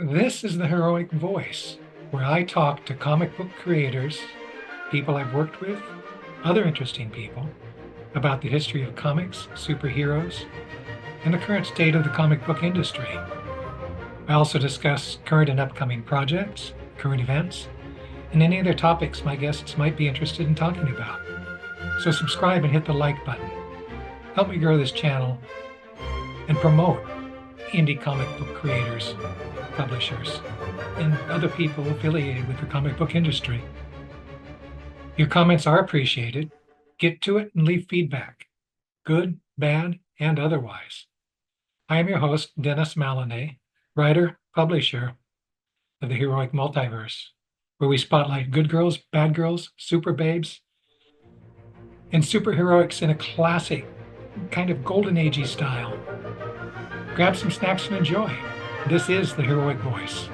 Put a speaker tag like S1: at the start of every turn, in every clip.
S1: This is the Heroic Voice, where I talk to comic book creators, people I've worked with, other interesting people, about the history of comics, superheroes, and the current state of the comic book industry. I also discuss current and upcoming projects, current events, and any other topics my guests might be interested in talking about. So subscribe and hit the like button. Help me grow this channel and promote indie comic book creators, publishers, and other people affiliated with the comic book industry. Your comments are appreciated. Get to it and leave feedback, good, bad, and otherwise. I am your host, Dennis Malinay, writer, publisher of the Heroic Multiverse, where we spotlight good girls, bad girls, super babes, and superheroics in a classic, kind of golden agey style. Grab some snacks and enjoy. This is the Heroic Voice.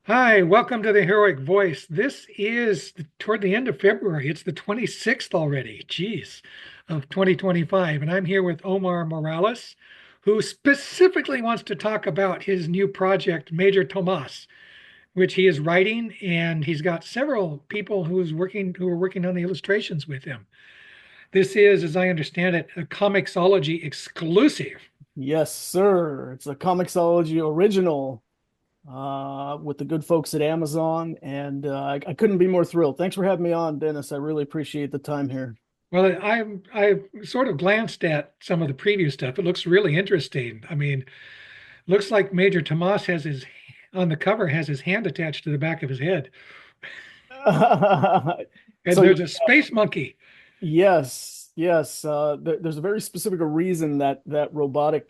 S1: Hi, welcome to the Heroic Voice. This is toward the end of February. It's the 26th already, geez, of 2025. And I'm here with Omar Morales, who specifically wants to talk about his new project, Major Tomas, which he is writing, and he's got several people who are working on the illustrations with him. This is, as I understand it, a Comixology exclusive.
S2: Yes, sir. It's a Comixology original with the good folks at Amazon, and I couldn't be more thrilled. Thanks for having me on, Dennis. I really appreciate the time here.
S1: Well, I've sort of glanced at some of the preview stuff. It looks really interesting. I mean, looks like Major Tomas has his on the cover has his hand attached to the back of his head, and
S2: So
S1: there's a space monkey.
S2: yes. There's a very specific reason that robotic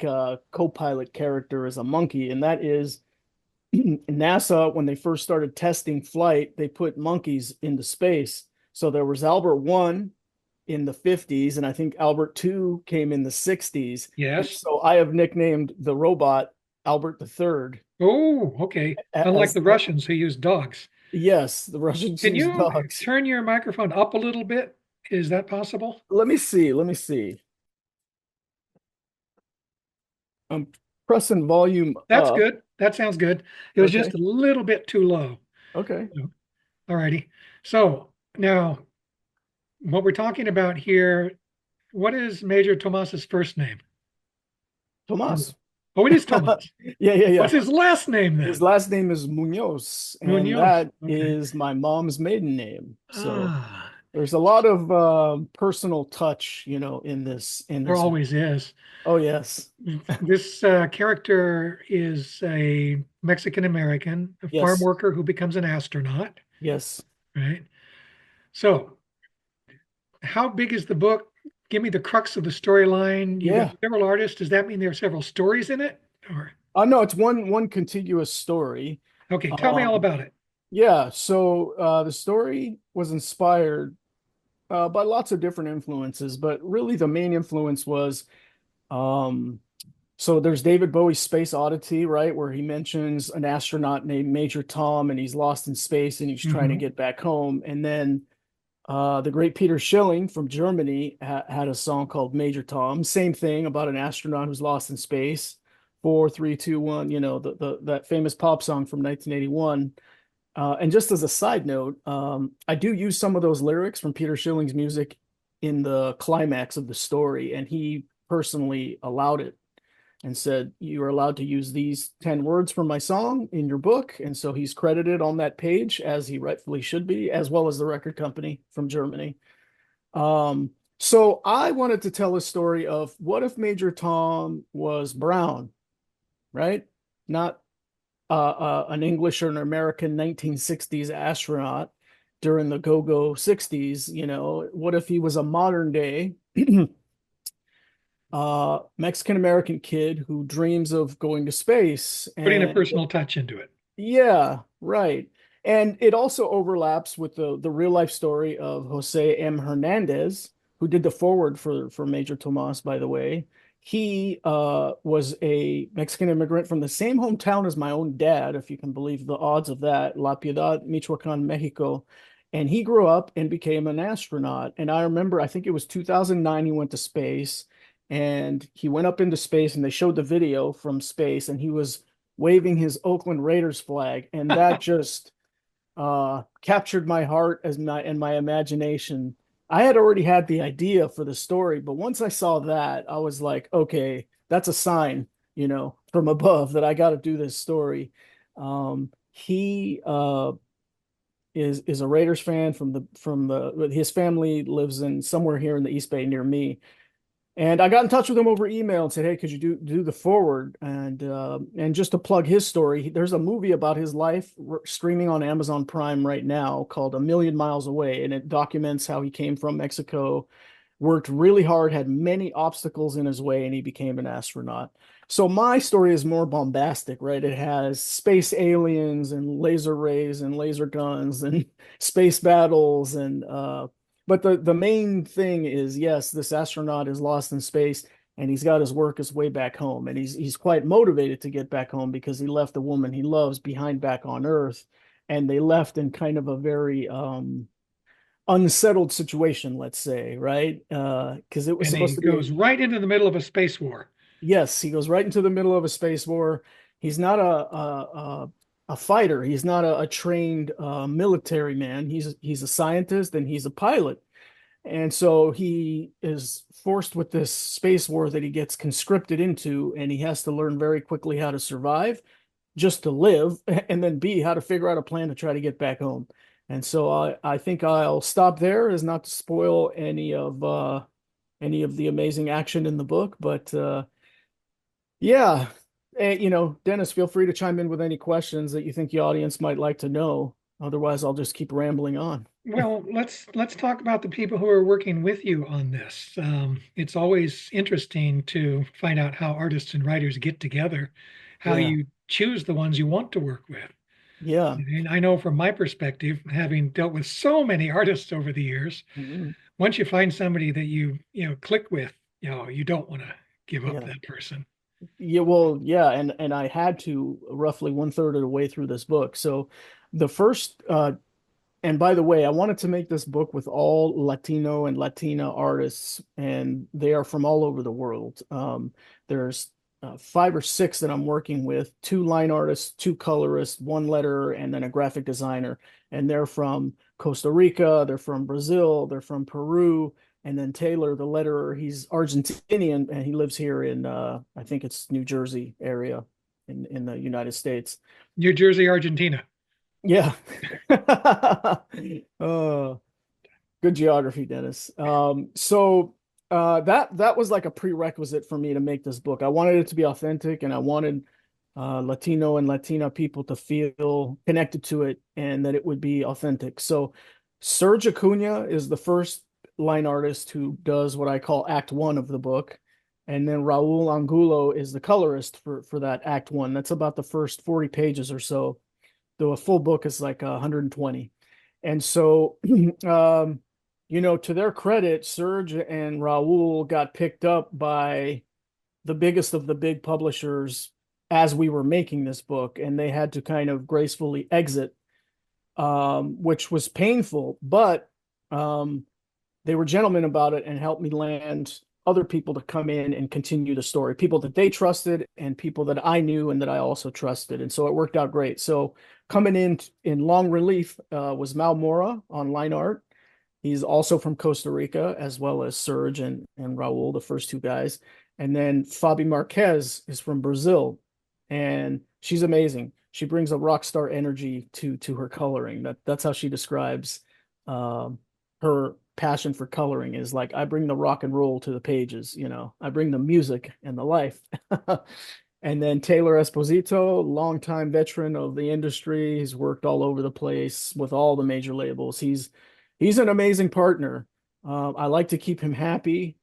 S2: co-pilot character is a monkey, and that is NASA, when they first started testing flight, they put monkeys into space. So there was Albert 1 in the 50s, and I think Albert 2 came in the 60s. And
S1: Yes.
S2: so I have nicknamed the robot Albert the Third.
S1: Oh, okay. Unlike
S2: As
S1: the Russians who use dogs.
S2: yes, the Russians
S1: Can
S2: use
S1: you
S2: dogs.
S1: turn your microphone up a little bit? Is that possible?
S2: Let me see. I'm pressing volume
S1: That's
S2: up.
S1: good. That sounds good. It was just
S2: Okay.
S1: a little bit too low.
S2: Okay.
S1: All righty. So now what we're talking about here, what is Major Tomas's first name?
S2: Tomas.
S1: Oh, it is Tomas.
S2: Yeah.
S1: What's his last name
S2: His
S1: then?
S2: last name is Munoz, and
S1: Munoz.
S2: that
S1: Okay.
S2: is my mom's maiden name. So
S1: Ah,
S2: there's a lot of personal touch, in
S1: there
S2: this.
S1: always is.
S2: Oh yes,
S1: This character is a Mexican American, a farm
S2: yes,
S1: worker who becomes an astronaut,
S2: yes.
S1: right? So, how big is the book? Give me the crux of the storyline. You got
S2: Yeah.
S1: several artists. Does that mean there are several stories in it? Or
S2: No, it's one contiguous story.
S1: okay, tell me all
S2: Um,
S1: about it.
S2: yeah. So the story was inspired by lots of different influences, but really the main influence was um, so there's David Bowie's Space Oddity, right, where he mentions an astronaut named Major Tom, and he's lost in space and he's trying to
S1: Hmm.
S2: get back home. And then the great Peter Schilling from Germany had a song called Major Tom. Same thing about an astronaut who's lost in space. 4, 3, 2, 1. That famous pop song from 1981. And just as a side note, I do use some of those lyrics from Peter Schilling's music in the climax of the story, and he personally allowed it and said, "You are allowed to use these 10 words from my song in your book." And so he's credited on that page, as he rightfully should be, as well as the record company from Germany. So I wanted to tell a story of what if Major Tom was brown, right? Not an English or an American 1960s astronaut during the go-go 60s. What if he was a modern day Mexican American kid who dreams of going to space?
S1: Putting a
S2: And
S1: personal touch into it.
S2: yeah, right. And it also overlaps with the real life story of Jose M. Hernandez, who did the forward for Major Tomas, by the way. he was a Mexican immigrant from the same hometown as my own dad, if you can believe the odds of that, La Piedad, Michoacan, Mexico. And he grew up and became an astronaut. And I remember, I think it was 2009, he went to space and he went up into space and they showed the video from space and he was waving his Oakland Raiders flag. And that just captured my heart as my and my imagination. I had already had the idea for the story, but once I saw that, I was like, okay, that's a sign, from above that I got to do this story. He is a Raiders fan from the his family lives in somewhere here in the East Bay near me, and I got in touch with him over email and said, "Hey, could you do the forward?" And just to plug his story, there's a movie about his life streaming on Amazon Prime right now called A Million Miles Away, and it documents how he came from Mexico, worked really hard, had many obstacles in his way, and he became an astronaut. So my story is more bombastic, right? It has space aliens and laser rays and laser guns and space battles and but the main thing is, yes, this astronaut is lost in space and he's got his work his way back home. And he's quite motivated to get back home because he left the woman he loves behind back on Earth. And they left in kind of a very unsettled situation, let's say, right? Because it was
S1: And
S2: supposed
S1: he
S2: to be
S1: goes right into the middle of a space war.
S2: yes, he goes right into the middle of a space war. He's not a fighter. He's not a trained military man. He's a scientist and he's a pilot. And so he is forced with this space war that he gets conscripted into, and he has to learn very quickly how to survive just to live, and then B, how to figure out a plan to try to get back home. And so I think I'll stop there as not to spoil any of the amazing action in the book. But yeah, Dennis, feel free to chime in with any questions that you think the audience might like to know. Otherwise, I'll just keep rambling on.
S1: Well, let's talk about the people who are working with you on this. It's always interesting to find out how artists and writers get together, how
S2: Yeah,
S1: you choose the ones you want to work with.
S2: yeah.
S1: And I know from my perspective, having dealt with so many artists over the years,
S2: Mhm.
S1: once you find somebody that you click with, you don't want to give up
S2: Yeah.
S1: that person.
S2: Yeah, well, yeah, and I had to roughly one third of the way through this book. So the first and by the way, I wanted to make this book with all Latino and Latina artists, and they are from all over the world. There's five or six that I'm working with, two line artists, two colorists, one letterer, and then a graphic designer. And they're from Costa Rica, they're from Brazil, they're from Peru, and then Taylor, the letterer, he's Argentinian and he lives here in I think it's New Jersey area in the United States.
S1: New Jersey, Argentina.
S2: Yeah. Oh, good geography, Dennis. That was like a prerequisite for me to make this book. I wanted it to be authentic, and I wanted Latino and Latina people to feel connected to it, and that it would be authentic. So Serge Acuna is the first line artist who does what I call Act One of the book, and then Raul Angulo is the colorist for that Act One. That's about the first 40 pages or so, though a full book is like 120. And so, to their credit, Serge and Raul got picked up by the biggest of the big publishers as we were making this book, and they had to kind of gracefully exit, which was painful, but they were gentlemen about it and helped me land other people to come in and continue the story, people that they trusted and people that I knew and that I also trusted. And so it worked out great. So coming in long relief was Mal Mora on line art. He's also from Costa Rica, as well as Serge and Raul, the first two guys. And then Fabi Marquez is from Brazil, and she's amazing. She brings a rock star energy to her coloring. That's how she describes um, her passion for coloring is like, I bring the rock and roll to the pages, I bring the music and the life. And then Taylor Esposito, longtime veteran of the industry. He's worked all over the place with all the major labels. He's an amazing partner. I like to keep him happy.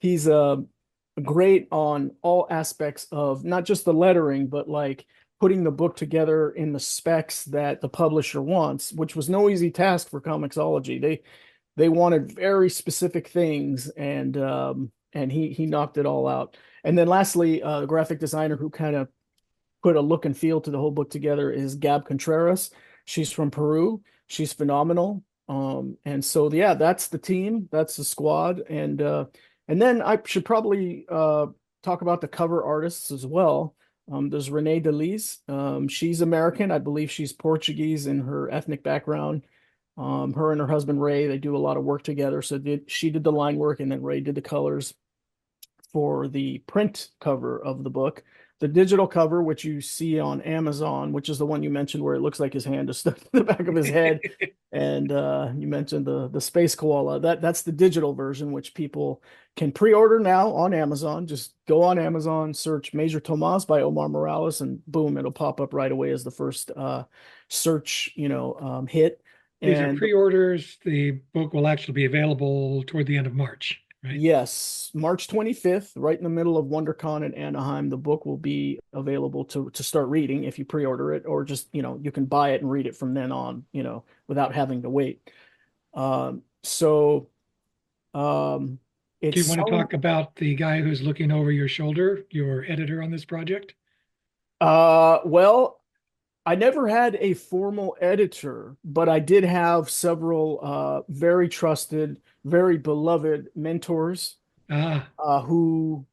S2: He's great on all aspects of not just the lettering, but like putting the book together in the specs that the publisher wants, which was no easy task for Comixology. They wanted very specific things, and and he knocked it all out. And then lastly, the graphic designer who kind of put a look and feel to the whole book together is Gab Contreras. She's from Peru. She's phenomenal. And so yeah, that's the team, that's the squad, and then I should probably talk about the cover artists as well. There's Renee Delis. She's American. I believe she's Portuguese in her ethnic background. Her and her husband Ray, they do a lot of work together. So she did the line work, and then Ray did the colors for the print cover of the book. The digital cover, which you see on Amazon, which is the one you mentioned where it looks like his hand is stuck to the back of his head. And you mentioned the space koala. That's the digital version, which people can pre-order now on Amazon. Just go on Amazon, search Major Tomas by Omar Morales, and boom, it'll pop up right away as the first search, hit.
S1: These are
S2: And
S1: pre-orders. The book will actually be available toward the end of March, right?
S2: yes, March 25th, right in the middle of WonderCon in Anaheim, the book will be available to start reading if you pre-order it, or just, you can buy it and read it from then on, without having to wait. So
S1: Do
S2: it's
S1: you want to
S2: selling.
S1: talk about the guy who's looking over your shoulder, your editor on this project?
S2: Well, I never had a formal editor, but I did have several very trusted, very beloved mentors
S1: Ah,
S2: who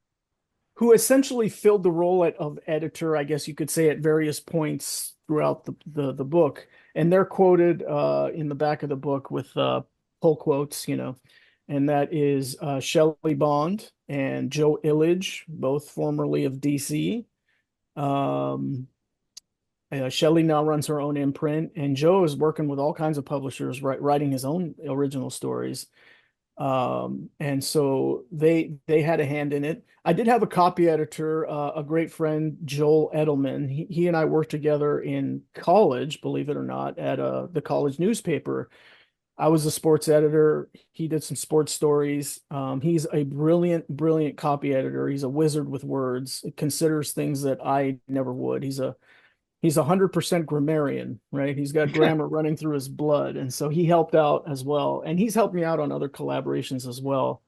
S2: essentially filled the role of editor, I guess you could say, at various points throughout the book. And they're quoted in the back of the book with pull quotes, and that is Shelley Bond and Joe Illidge, both formerly of DC. Um, Shelley now runs her own imprint, and Joe is working with all kinds of publishers, writing his own original stories. And so they had a hand in it. I did have a copy editor, a great friend, Joel Edelman. He and I worked together in college, believe it or not, at the college newspaper. I was a sports editor. He did some sports stories. He's a brilliant, brilliant copy editor. He's a wizard with words. Considers things that I never would. He's 100% grammarian, right? He's got grammar running through his blood. And so he helped out as well. And he's helped me out on other collaborations as well.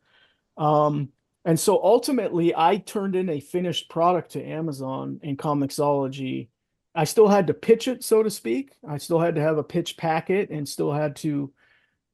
S2: Um, and so ultimately, I turned in a finished product to Amazon in Comixology. I still had to pitch it, so to speak. I still had to have a pitch packet and still had to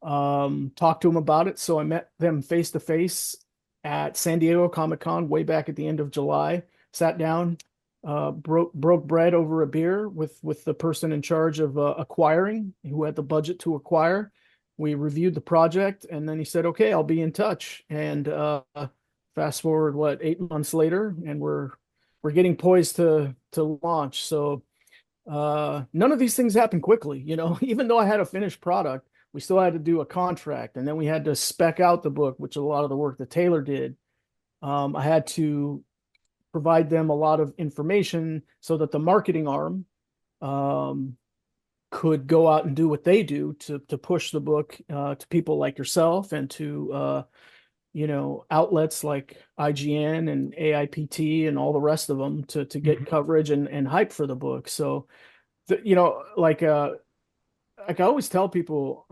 S2: talk to them about it. So I met them face to face at San Diego Comic-Con way back at the end of July, sat down, broke bread over a beer with the person in charge of acquiring, who had the budget to acquire. We reviewed the project, and then he said, "Okay, I'll be in touch." And fast forward, what, 8 months later, and we're getting poised to launch. So none of these things happen quickly, Even though I had a finished product, we still had to do a contract, and then we had to spec out the book, which a lot of the work that Taylor did. I had to provide them a lot of information so that the marketing arm could go out and do what they do to push the book to people like yourself and to outlets like IGN and AIPT and all the rest of them to get coverage and hype for the book. So like I always tell people,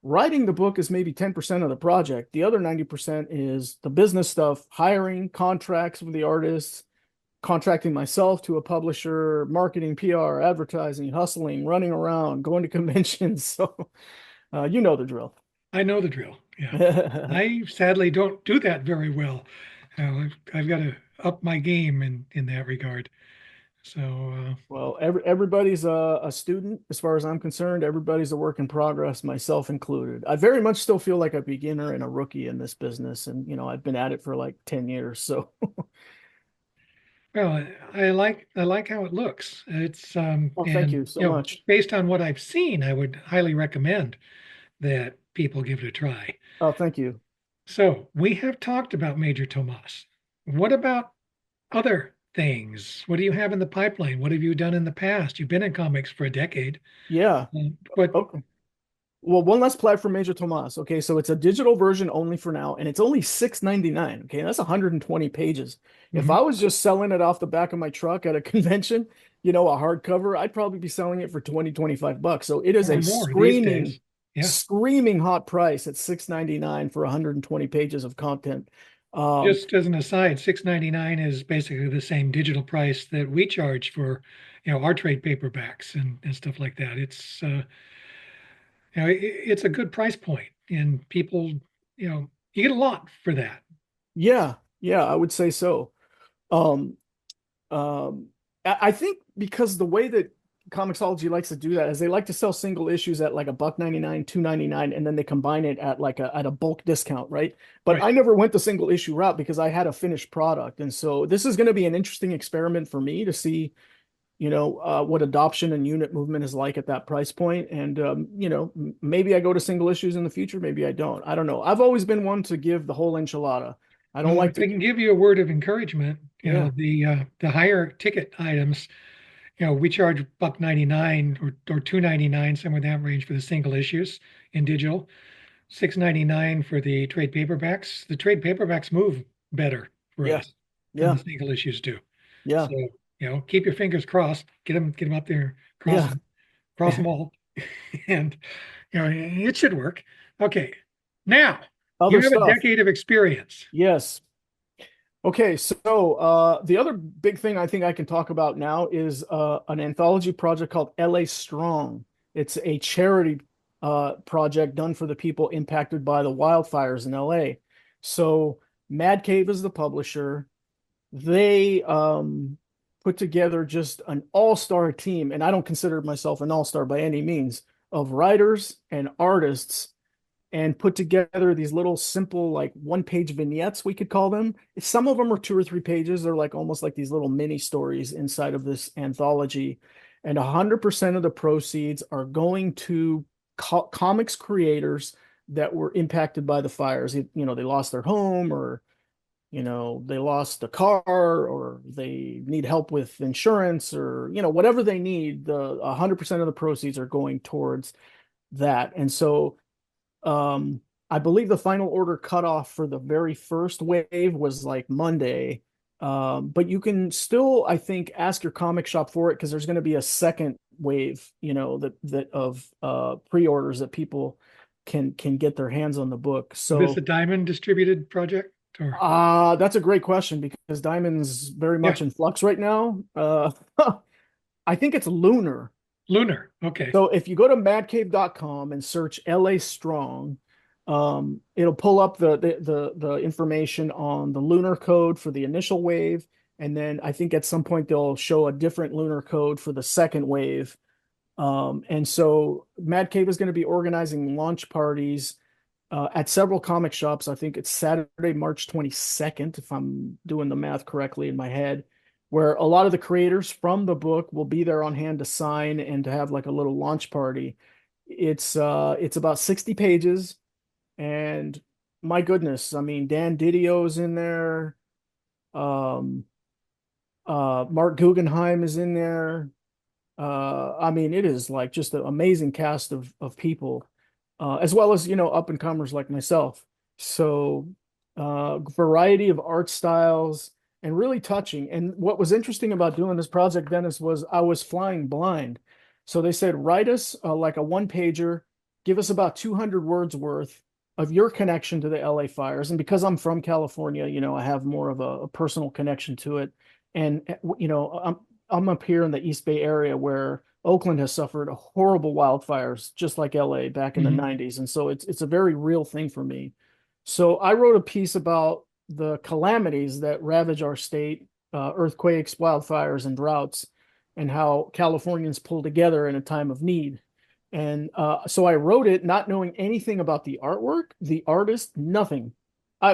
S2: writing the book is maybe 10% of the project. The other 90% is the business stuff, hiring, contracts with the artists, contracting myself to a publisher, marketing, PR, advertising, hustling, running around, going to conventions. So you know the drill.
S1: I know the drill. Yeah. I sadly don't do that very well. I've got to up my game in that regard. So,
S2: Well, everybody's a student as far as I'm concerned. Everybody's a work in progress, myself included. I very much still feel like a beginner and a rookie in this business. And, I've been at it for like 10 years. So,
S1: well, I like how it looks. It's
S2: well, thank
S1: and
S2: you so much.
S1: based on what I've seen, I would highly recommend that people give it a try.
S2: Oh, thank you.
S1: So we have talked about Major Tomas. What about other things? What do you have in the pipeline? What have you done in the past? You've been in comics for a decade.
S2: Yeah.
S1: But
S2: Okay. Well, one last plug for Major Tomas. Okay, so it's a digital version only for now, and it's only 6.99. Okay, that's 120 pages. If
S1: mhm,
S2: I was just selling it off the back of my truck at a convention, a hardcover, I'd probably be selling it for 20, $25. So it is
S1: or
S2: a
S1: more these
S2: screaming,
S1: days. Yeah.
S2: screaming hot price at 6.99 for 120 pages of content. Um,
S1: Just as an aside, 6.99 is basically the same digital price that we charge for, our trade paperbacks and stuff like that. It's a good price point, and people, you get a lot for that.
S2: yeah, yeah, I would say so. Um, Um, I think because the way that Comixology likes to do that is they like to sell single issues at like a buck 99, 2.99, and then they combine it at like a bulk discount, right? But
S1: Right.
S2: I never went the single issue route because I had a finished product, and so this is going to be an interesting experiment for me to see, what adoption and unit movement is like at that price point. And maybe I go to single issues in the future, maybe I don't. I don't know. I've always been one to give the whole enchilada. I don't
S1: Well,
S2: like
S1: if
S2: to.
S1: I can give you a word of encouragement,
S2: Yeah,
S1: the higher ticket items, we charge buck 99 or 2.99, somewhere in that range for the single issues in digital. 6.99 for the trade paperbacks. The trade paperbacks move better for
S2: yeah,
S1: us than the
S2: yeah,
S1: single issues do.
S2: yeah,
S1: So, keep your fingers crossed. Get them up there,
S2: yeah.
S1: cross them all, and it should work. Okay, now
S2: Other
S1: you have a
S2: stuff.
S1: decade of experience.
S2: Yes. Okay, so the other big thing I think I can talk about now is an anthology project called LA Strong. It's a charity project done for the people impacted by the wildfires in LA. So Mad Cave is the publisher. They put together just an all-star team, and I don't consider myself an all-star by any means, of writers and artists and put together these little simple like one page vignettes, we could call them. Some of them are 2 or 3 pages. They're like almost like these little mini stories inside of this anthology, and 100% of the proceeds are going to comics creators that were impacted by the fires. They lost their home, or they lost a car, or they need help with insurance, or whatever they need. The 100% of the proceeds are going towards that. And so I believe the final order cutoff for the very first wave was like Monday. But you can still, I think, ask your comic shop for it because there's going to be a second wave, that of pre-orders that people can get their hands on the book.
S1: Is this a
S2: So
S1: diamond distributed project or
S2: that's a great question because Diamond's very
S1: yeah,
S2: much in flux right now. I think it's Lunar.
S1: lunar? Okay.
S2: So if you go to madcave.com and search LA Strong, it'll pull up the information on the lunar code for the initial wave. And then I think at some point they'll show a different lunar code for the second wave. And so Mad Cave is going to be organizing launch parties at several comic shops. I think it's Saturday, March 22nd, if I'm doing the math correctly in my head, where a lot of the creators from the book will be there on hand to sign and to have like a little launch party. It's about 60 pages, and my goodness, I mean Dan Didio's in there. Um, Mark Guggenheim is in there. I mean, it is like just an amazing cast of people, as well as up and comers like myself. So, variety of art styles and really touching. And what was interesting about doing this project, Dennis, was I was flying blind. So they said, write us like a one pager, give us about 200 words worth of your connection to the LA fires. And because I'm from California, I have more of a personal connection to it. And I'm up here in the East Bay area where Oakland has suffered horrible wildfires, just like LA back in the
S1: Mhm.
S2: 90s. And so it's a very real thing for me. So I wrote a piece about the calamities that ravage our state, earthquakes, wildfires, and droughts, and how Californians pull together in a time of need. And so I wrote it not knowing anything about the artwork, the artist, nothing.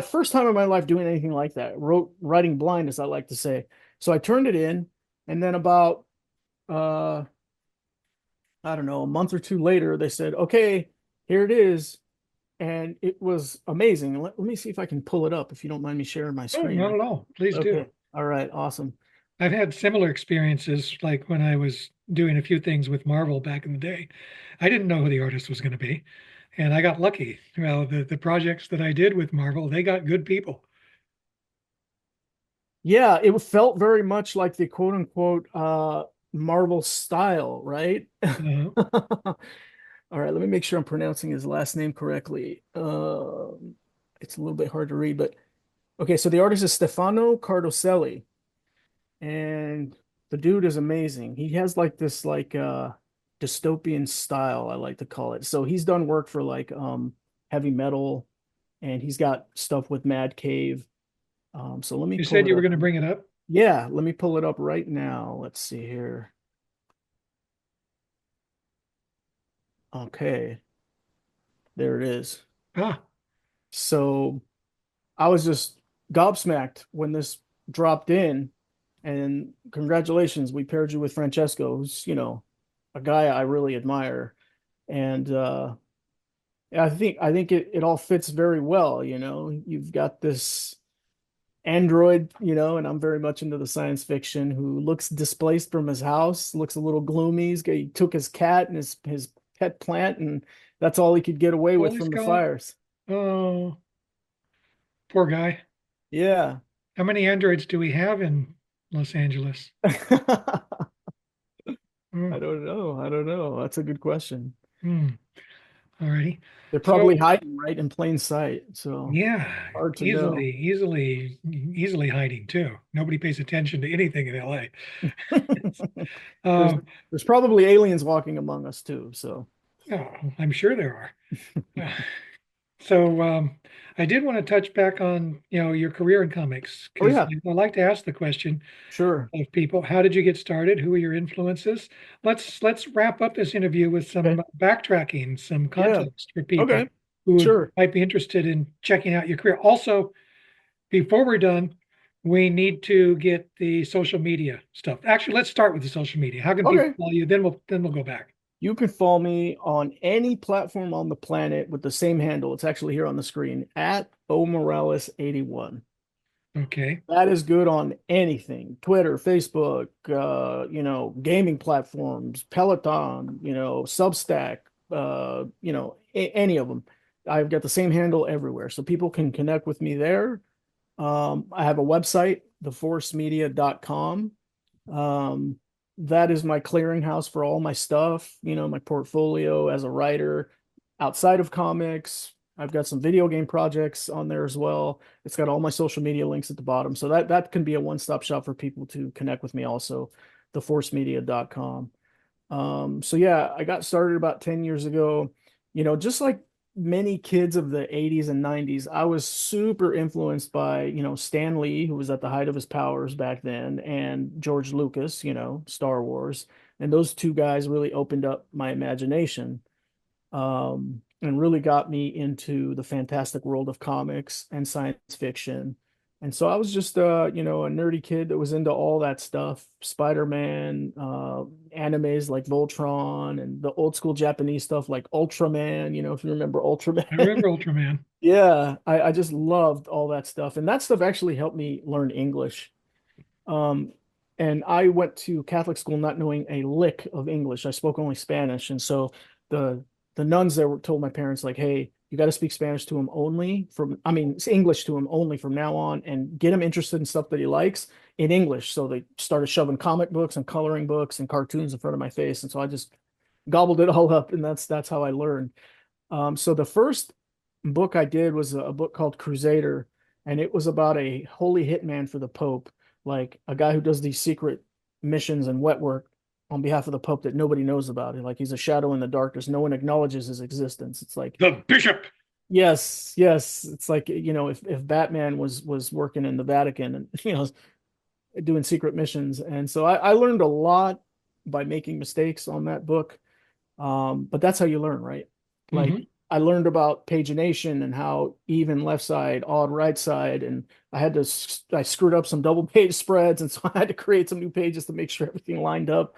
S2: First time in my life doing anything like that. Writing blind, as I like to say. So I turned it in, and then about uh I don't know, a month or two later, they said, "Okay, here it is." And it was amazing. Let me see if I can pull it up if you don't mind me sharing my
S1: Oh, not
S2: screen.
S1: at all. Please do.
S2: Okay. All right, awesome.
S1: I've had similar experiences, like when I was doing a few things with Marvel back in the day. I didn't know who the artist was going to be, and I got lucky. Well, the projects that I did with Marvel, they got good people.
S2: Yeah, it felt very much like the quote unquote Marvel style, right?
S1: Uh,
S2: All right, let me make sure I'm pronouncing his last name correctly. It's a little bit hard to read, but okay, so the artist is Stefano Cardoselli, and the dude is amazing. He has like this dystopian style, I like to call it. So he's done work for like heavy metal, and he's got stuff with Mad Cave. So let me
S1: You
S2: pull
S1: said
S2: it
S1: you were
S2: up.
S1: going to bring it up.
S2: Yeah, let me pull it up right now. Let's see here. Okay, there it is.
S1: Ah,
S2: So I was just gobsmacked when this dropped in, and congratulations, we paired you with Francesco, who's, a guy I really admire. And I think it all fits very well, You've got this android, and I'm very much into the science fiction, who looks displaced from his house, looks a little gloomy. He took his cat and his pet plant, and that's all he could get away
S1: all
S2: with
S1: he's
S2: from the
S1: got.
S2: fires.
S1: Oh, poor guy.
S2: Yeah.
S1: How many androids do we have in Los Angeles?
S2: I
S1: Oh,
S2: don't know. I don't know. That's a good question.
S1: hmm. All righty.
S2: They're
S1: So,
S2: probably hiding right in plain sight, so
S1: yeah,
S2: hard to know.
S1: easily hiding too. Nobody pays attention to anything in LA.
S2: There's
S1: Um,
S2: there's probably aliens walking among us too. So,
S1: oh, I'm sure there are. So I did want to touch back on, your career in comics
S2: oh
S1: because
S2: yeah,
S1: I like to ask the question
S2: sure,
S1: of people, how did you get started? Who were your influences? Let's wrap up this interview with
S2: okay,
S1: some backtracking, some
S2: yeah,
S1: context for people
S2: okay,
S1: who
S2: sure,
S1: might be interested in checking out your career. Also, before we're done, we need to get the social media stuff. Actually, let's start with the social media. How can people
S2: okay.
S1: follow you? Then we'll go back.
S2: You can follow me on any platform on the planet with the same handle. It's actually here on the screen at omorales81.
S1: Okay.
S2: That is good on anything. Twitter, Facebook, gaming platforms, Peloton, Substack, any of them. I've got the same handle everywhere. So people can connect with me there. I have a website, theforcemedia.com. Um, that is my clearinghouse for all my stuff, my portfolio as a writer outside of comics. I've got some video game projects on there as well. It's got all my social media links at the bottom. So that can be a one-stop shop for people to connect with me also, theforcemedia.com. So yeah, I got started about 10 years ago. Just like many kids of the 80s and 90s, I was super influenced by, Stan Lee, who was at the height of his powers back then, and George Lucas, Star Wars. And those two guys really opened up my imagination, and really got me into the fantastic world of comics and science fiction. And so I was just, a nerdy kid that was into all that stuff, Spider-Man, animes like Voltron, and the old school Japanese stuff like Ultraman, if you remember
S1: I
S2: Ultraman.
S1: remember Ultraman.
S2: Yeah, I just loved all that stuff. And that stuff actually helped me learn English. Um, and I went to Catholic school not knowing a lick of English. I spoke only Spanish, and so the the nuns there were told my parents like, "Hey, you got to speak Spanish to him only from, I mean, it's English to him only from now on, and get him interested in stuff that he likes in English." So they started shoving comic books and coloring books and cartoons in front of my face, and so I just gobbled it all up, and that's how I learned. So the first book I did was a book called Crusader, and it was about a holy hitman for the Pope, like a guy who does these secret missions and wet work on behalf of the Pope that nobody knows about. Like he's a shadow in the darkness. No one acknowledges his existence. It's like,
S1: The Bishop.
S2: yes, yes. It's like, if Batman was working in the Vatican and doing secret missions. And so I learned a lot by making mistakes on that book. But that's how you learn, right? Like
S1: Hmm.
S2: I learned about pagination and how even left side, odd right side, and I screwed up some double page spreads, and so I had to create some new pages to make sure everything lined up.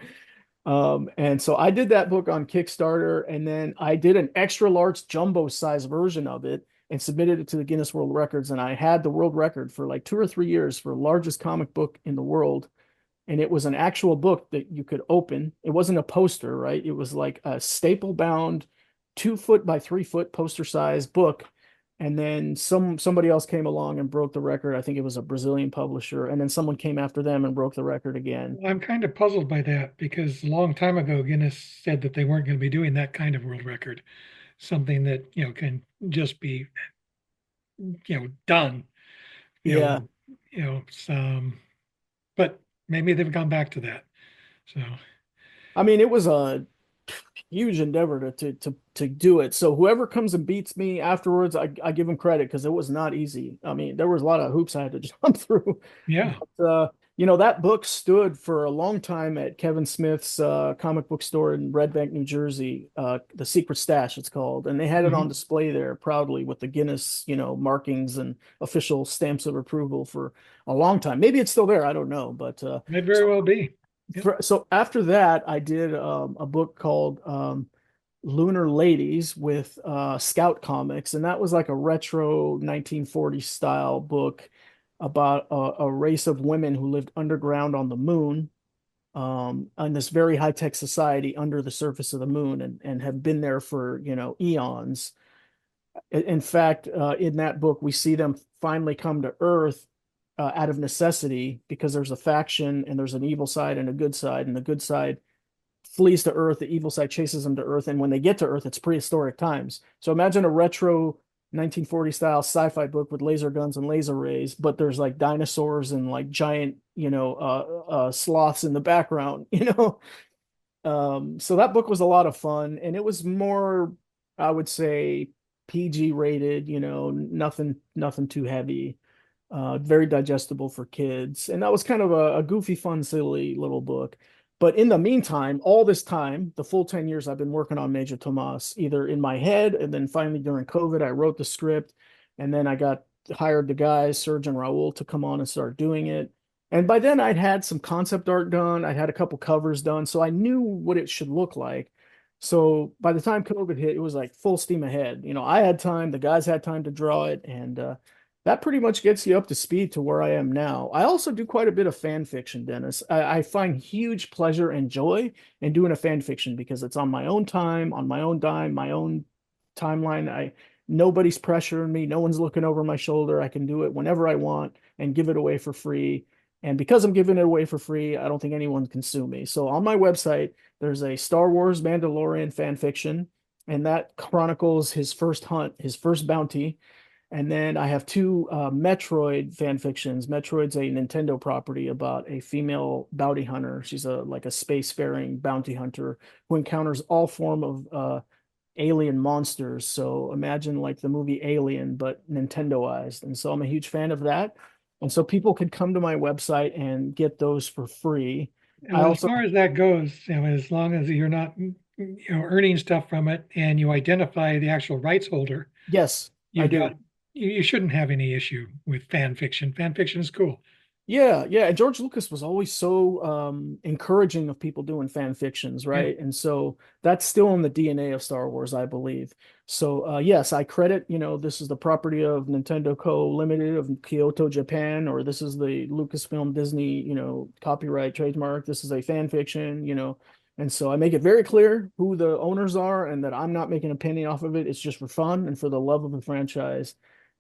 S2: And so I did that book on Kickstarter, and then I did an extra large jumbo size version of it and submitted it to the Guinness World Records, and I had the world record for like 2 or 3 years for largest comic book in the world. And it was an actual book that you could open. It wasn't a poster, right? It was like a staple bound 2 foot by 3 foot poster size book. And then somebody else came along and broke the record. I think it was a Brazilian publisher, and then someone came after them and broke the record again.
S1: Well, I'm kind of puzzled by that because a long time ago, Guinness said that they weren't going to be doing that kind of world record, something that, can just be, done, you
S2: Yeah.
S1: know, some, but maybe they've gone back to that. So,
S2: I mean, it was a huge endeavor to do it. So whoever comes and beats me afterwards, I give them credit because it was not easy. I mean, there was a lot of hoops I had to jump through.
S1: yeah.
S2: But that book stood for a long time at Kevin Smith's comic book store in Red Bank, New Jersey, the Secret Stash it's called, and they had it on
S1: Mhm.
S2: display there proudly with the Guinness, markings and official stamps of approval for a long time. Maybe it's still there, I don't know, but
S1: Might very
S2: so
S1: well be. Yep.
S2: so after that, I did a book called Lunar Ladies with Scout Comics, and that was like a retro 1940s style book about a race of women who lived underground on the moon, on this very high-tech society under the surface of the moon, and have been there for, eons. In fact, in that book, we see them finally come to Earth out of necessity because there's a faction and there's an evil side and a good side, and the good side flees to Earth, the evil side chases them to Earth, and when they get to Earth, it's prehistoric times. So imagine a retro 1940 style sci-fi book with laser guns and laser rays, but there's like dinosaurs and like giant, sloths in the background, So that book was a lot of fun, and it was more, I would say, PG rated, nothing too heavy, very digestible for kids. And that was kind of a goofy, fun, silly little book. But in the meantime, all this time, the full 10 years I've been working on Major Tomas, either in my head, and then finally during COVID, I wrote the script, and then I got hired the guys, Serge and Raul, to come on and start doing it. And by then I'd had some concept art done, I'd had a couple covers done, so I knew what it should look like. So by the time COVID hit, it was like full steam ahead. I had time, the guys had time to draw it, and that pretty much gets you up to speed to where I am now. I also do quite a bit of fan fiction, Dennis. I find huge pleasure and joy in doing a fan fiction because it's on my own time, on my own dime, my own timeline. Nobody's pressuring me, no one's looking over my shoulder. I can do it whenever I want and give it away for free. And because I'm giving it away for free, I don't think anyone can sue me. So on my website, there's a Star Wars Mandalorian fan fiction, and that chronicles his first hunt, his first bounty. And then I have two Metroid fan fictions. Metroid's a Nintendo property about a female bounty hunter. She's like a spacefaring bounty hunter who encounters all form of alien monsters. So imagine like the movie Alien, but Nintendoized. And so I'm a huge fan of that. And so people could come to my website and get those for free. I
S1: Well, as
S2: also,
S1: far as that goes, as long as you're not, earning stuff from it and you identify the actual rights holder,
S2: yes, I
S1: you've got,
S2: do.
S1: you shouldn't have any issue with fan fiction. Fan fiction is cool.
S2: Yeah, yeah. And George Lucas was always so encouraging of people doing fan fictions,
S1: Yeah.
S2: right? And so that's still in the DNA of Star Wars, I believe. So yes, I credit, this is the property of Nintendo Co. Limited of Kyoto, Japan, or this is the Lucasfilm Disney, copyright trademark. This is a fan fiction, And so I make it very clear who the owners are and that I'm not making a penny off of it. It's just for fun and for the love of the franchise.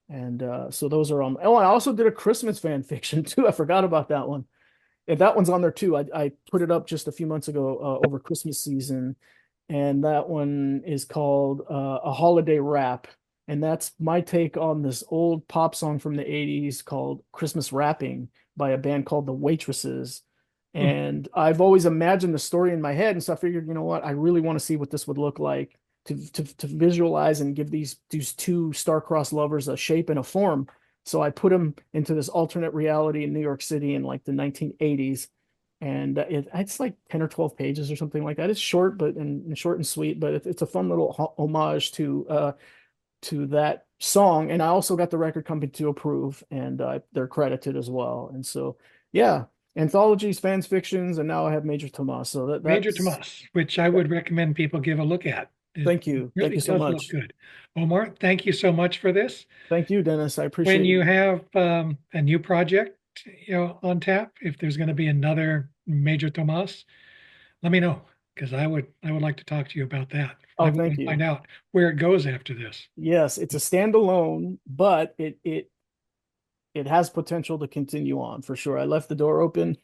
S2: And so those are on. Oh, I also did a Christmas fan fiction too. I forgot about that one. And that one's on there too. I put it up just a few months ago over Christmas season, and that one is called A Holiday Rap. And that's my take on this old pop song from the 80s called Christmas Rapping by a band called The Waitresses.
S1: Hmm.
S2: And I've always imagined the story in my head. And so I figured, you know what? I really want to see what this would look like to visualize and give these two star-crossed lovers a shape and a form. So I put them into this alternate reality in New York City in like the 1980s, and it's like 10 or 12 pages or something like that. It's short, but and short and sweet, but it's a fun little homage to that song. And I also got the record company to approve, and they're credited as well. And so, yeah, anthologies, fans fictions, and now I have Major Tomas. So
S1: Major
S2: that's
S1: Tomas, which I would recommend people give a look at. It
S2: thank
S1: really
S2: you so
S1: does look
S2: much.
S1: good. Omar, thank you so much for this.
S2: Thank you, Dennis. I
S1: When
S2: appreciate
S1: you
S2: you.
S1: have a new project, on tap, if there's going to be another Major Tomas, let me know. because I would like to talk to you about that. I
S2: Oh,
S1: want
S2: thank
S1: to
S2: you.
S1: find out where it goes after this.
S2: Yes, it's a standalone, but it has potential to continue on for sure. I left the door open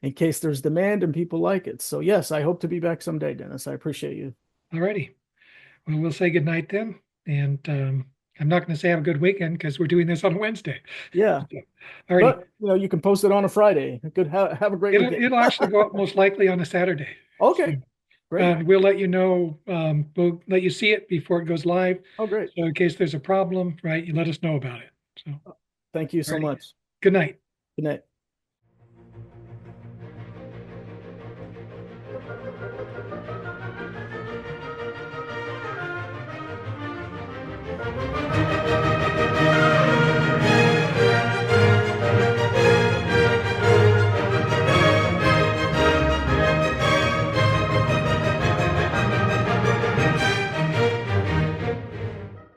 S2: in case there's demand and people like it. So yes, I hope to be back someday, Dennis. I appreciate you.
S1: Alrighty. Well, we'll say goodnight then. And I'm not going to say have a good weekend because we're doing this on Wednesday.
S2: Yeah,
S1: Alrighty.
S2: but you can post it on a Friday. Good. Have a great
S1: It'll
S2: weekend.
S1: it'll actually go up most likely on a Saturday. So,
S2: Okay, great.
S1: we'll let you know. We'll let you see it before it goes live.
S2: Oh, great.
S1: So in case there's a problem, right, you let us know about it. So,
S2: Thank you so
S1: alrighty.
S2: much.
S1: Good night.
S2: Good night.